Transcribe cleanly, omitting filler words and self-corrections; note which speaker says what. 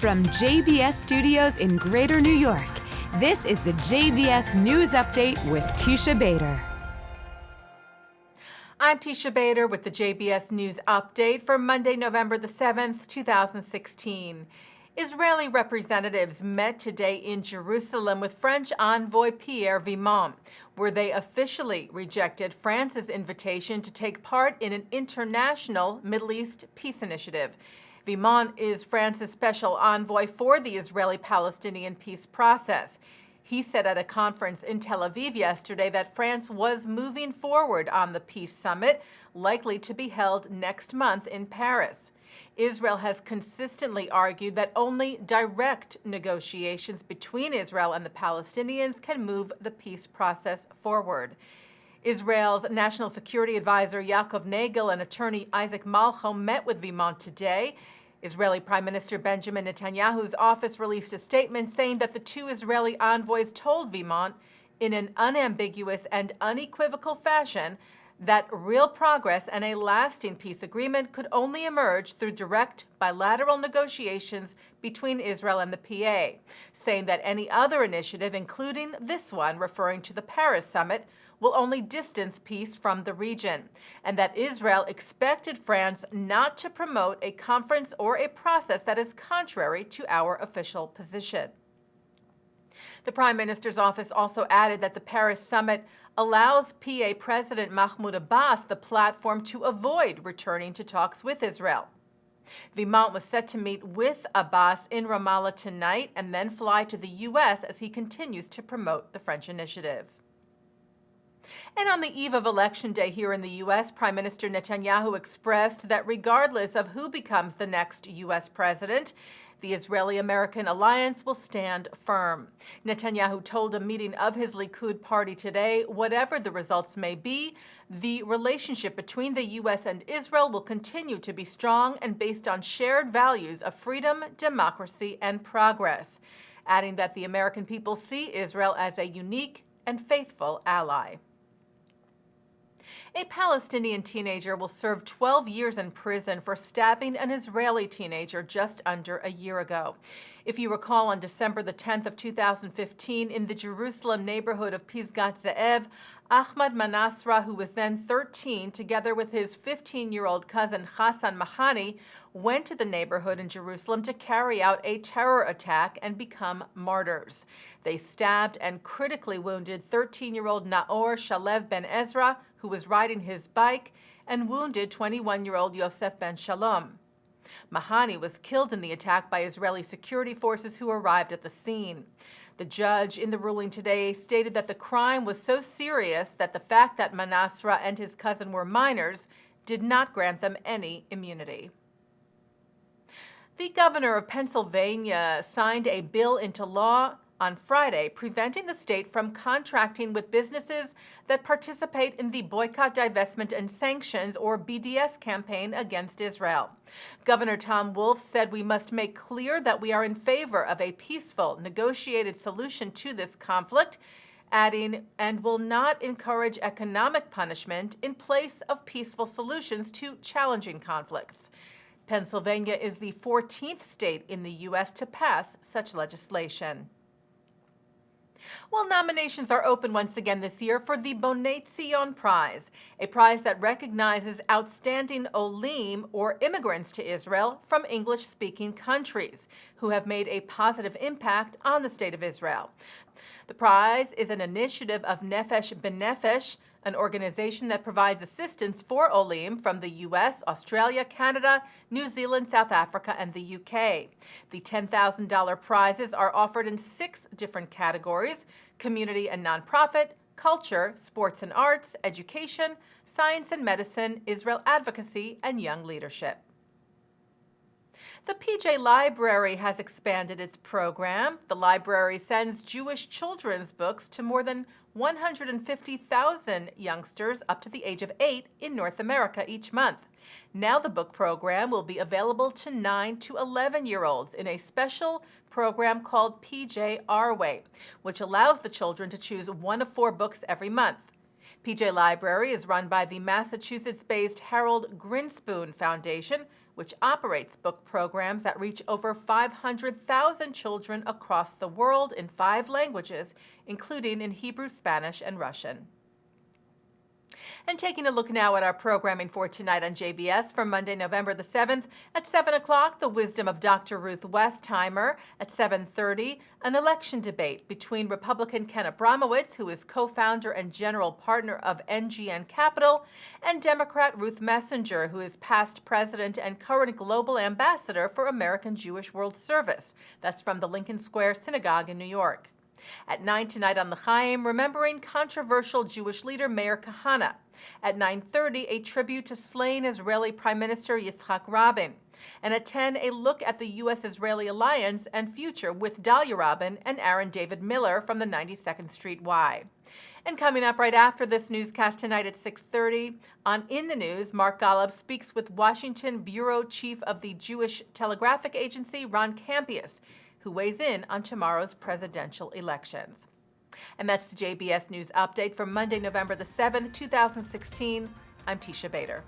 Speaker 1: From JBS Studios in Greater New York, this is the JBS News Update with Teisha Bader.
Speaker 2: I'm Teisha Bader with the JBS News Update for Monday, November the 7th, 2016. Israeli representatives met today in Jerusalem with French envoy Pierre Vimont, where they officially rejected France's invitation to take part in an international Middle East peace initiative. Vimont is France's special envoy for the Israeli-Palestinian peace process. He said at a conference in Tel Aviv yesterday that France was moving forward on the peace summit, likely to be held next month in Paris. Israel has consistently argued that only direct negotiations between Israel and the Palestinians can move the peace process forward. Israel's National Security Advisor Yaakov Nagel and attorney Isaac Malcho met with Vimont today. Israeli Prime Minister Benjamin Netanyahu's office released a statement saying that the two Israeli envoys told Vimont in an unambiguous and unequivocal fashion that real progress and a lasting peace agreement could only emerge through direct bilateral negotiations between Israel and the PA, saying that any other initiative, including this one referring to the Paris summit, will only distance peace from the region, and that Israel expected France not to promote a conference or a process that is contrary to our official position. The Prime Minister's office also added that the Paris summit allows PA President Mahmoud Abbas the platform to avoid returning to talks with Israel. Vimont was set to meet with Abbas in Ramallah tonight and then fly to the U.S. as he continues to promote the French initiative. And on the eve of Election Day here in the U.S., Prime Minister Netanyahu expressed that regardless of who becomes the next U.S. president, the Israeli-American alliance will stand firm. Netanyahu told a meeting of his Likud party today, whatever the results may be, the relationship between the U.S. and Israel will continue to be strong and based on shared values of freedom, democracy, and progress, adding that the American people see Israel as a unique and faithful ally. A Palestinian teenager will serve 12 years in prison for stabbing an Israeli teenager just under a year ago. If you recall, on December the 10th of 2015, in the Jerusalem neighborhood of Pisgat Ze'ev, Ahmad Manasra, who was then 13, together with his 15-year-old cousin Hassan Mahani, went to the neighborhood in Jerusalem to carry out a terror attack and become martyrs. They stabbed and critically wounded 13-year-old Naor Shalev Ben Ezra, who was riding his bike, and wounded 21-year-old Yosef Ben Shalom. Mahani was killed in the attack by Israeli security forces who arrived at the scene. The judge in the ruling today stated that the crime was so serious that the fact that Manasra and his cousin were minors did not grant them any immunity. The governor of Pennsylvania signed a bill into law on Friday preventing the state from contracting with businesses that participate in the Boycott, Divestment, and Sanctions, or BDS, campaign against Israel. Governor Tom Wolf said we must make clear that we are in favor of a peaceful, negotiated solution to this conflict, adding, and will not encourage economic punishment in place of peaceful solutions to challenging conflicts. Pennsylvania is the 14th state in the U.S. to pass such legislation. Well, nominations are open once again this year for the Bnei Zion Prize, a prize that recognizes outstanding olim, or immigrants to Israel, from English-speaking countries who have made a positive impact on the State of Israel. The prize is an initiative of Bnefesh, an organization that provides assistance for olim from the U.S., Australia, Canada, New Zealand, South Africa, and the U.K. The $10,000 prizes are offered in 6 different categories: community and nonprofit, culture, sports and arts, education, science and medicine, Israel advocacy, and young leadership. The PJ Library has expanded its program. The library sends Jewish children's books to more than 150,000 youngsters up to the age of 8 in North America each month. Now the book program will be available to 9 to 11-year-olds in a special program called PJ Our Way, which allows the children to choose 1 of 4 books every month. PJ Library is run by the Massachusetts-based Harold Grinspoon Foundation, which operates book programs that reach over 500,000 children across the world in 5 languages, including in Hebrew, Spanish, and Russian. And taking a look now at our programming for tonight on JBS for Monday, November the 7th. At 7 o'clock, the wisdom of Dr. Ruth Westheimer. At 7:30, an election debate between Republican Ken Abramowitz, who is co-founder and general partner of NGN Capital, and Democrat Ruth Messenger, who is past president and current global ambassador for American Jewish World Service. That's from the Lincoln Square Synagogue in New York. At 9 tonight on the Chaim, remembering controversial Jewish leader Meir Kahane. At 9:30, a tribute to slain Israeli Prime Minister Yitzhak Rabin. And at 10, a look at the U.S.-Israeli alliance and future with Dahlia Rabin and Aaron David Miller from the 92nd Street Y. And coming up right after this newscast tonight at 6:30, on In the News, Mark Golub speaks with Washington Bureau Chief of the Jewish Telegraphic Agency, Ron Campius, who weighs in on tomorrow's presidential elections. And that's the JBS News Update for Monday, November the 7th, 2016. I'm Teisha Bader.